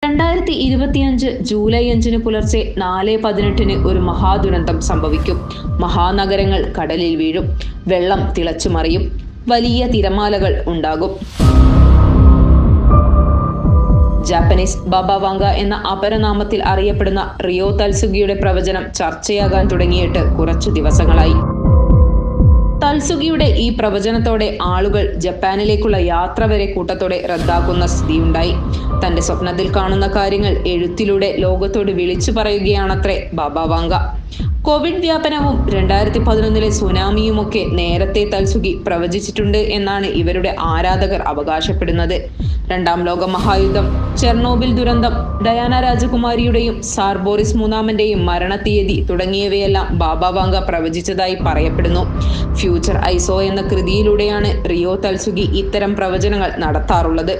2025 July 5 പുലർച്ചെ 4:18 ഒരു മഹാദുരന്തം സംഭവിക്കും. മഹാനഗരങ്ങൾ കടലിൽ വീഴും, വെള്ളം തിളച്ചുമറിയും, വലിയ തിരമാലകൾ ഉണ്ടാകും. ജാപ്പനീസ് ബാബ വാങ്ക എന്ന അപരനാമത്തിൽ അറിയപ്പെടുന്ന റിയോ തൽസുഗിയുടെ പ്രവചനം ചർച്ചയാകാൻ തുടങ്ങിയിട്ട് കുറച്ചു ദിവസങ്ങളായി. തൽസുഗിയുടെ ഈ പ്രവചനത്തോടെ ആളുകൾ ജപ്പാനിലേക്കുള്ള യാത്ര വരെ കൂട്ടത്തോടെ റദ്ദാക്കുന്ന സ്ഥിതിയുണ്ടായി. തന്റെ സ്വപ്നത്തിൽ കാണുന്ന കാര്യങ്ങൾ എഴുത്തിലൂടെ ലോകത്തോട് വിളിച്ചു പറയുകയാണത്രേ ബാബ വാങ്ക. കോവിഡ് വ്യാപനവും 2011 സുനാമിയുമൊക്കെ നേരത്തെ തൽസുഗി പ്രവചിച്ചിട്ടുണ്ട് എന്നാണ് ഇവരുടെ ആരാധകർ അവകാശപ്പെടുന്നത്. രണ്ടാം ലോക മഹായുദ്ധം, ചെർണോബിൽ ദുരന്തം, ഡയാന രാജകുമാരിയുടെയും സാർ ബോറിസ് മൂന്നാമന്റെയും മരണത്തീയതി തുടങ്ങിയവയെല്ലാം ബാബ വാങ്ക പ്രവചിച്ചതായി പറയപ്പെടുന്നു. ഫ്യൂച്ചർ ഐസോ എന്ന കൃതിയിലൂടെയാണ് റിയോ തൽസുഗി ഇത്തരം പ്രവചനങ്ങൾ നടത്താറുള്ളത്.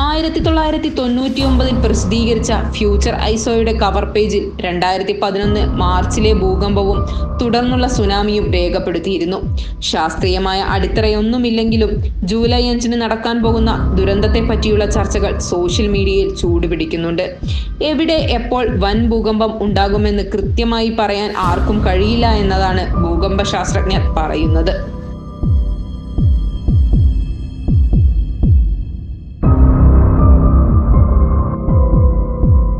1999 പ്രസിദ്ധീകരിച്ച ഫ്യൂച്ചർ ഐസോയുടെ കവർ പേജിൽ 2011 മാർച്ചിലെ ഭൂകമ്പവും തുടർന്നുള്ള സുനാമിയും രേഖപ്പെടുത്തിയിരുന്നു. ശാസ്ത്രീയമായ അടിത്തറയൊന്നുമില്ലെങ്കിലും ജൂലൈ 5 നടക്കാൻ പോകുന്ന ദുരന്തത്തെ പറ്റിയുള്ള ചർച്ചകൾ സോഷ്യൽ മീഡിയയിൽ ചൂടുപിടിക്കുന്നുണ്ട്. എവിടെ എപ്പോൾ വൻ ഭൂകമ്പം ഉണ്ടാകുമെന്ന് കൃത്യമായി പറയാൻ ആർക്കും കഴിയില്ല എന്നതാണ് ഭൂകമ്പ ശാസ്ത്രജ്ഞർ പറയുന്നത്.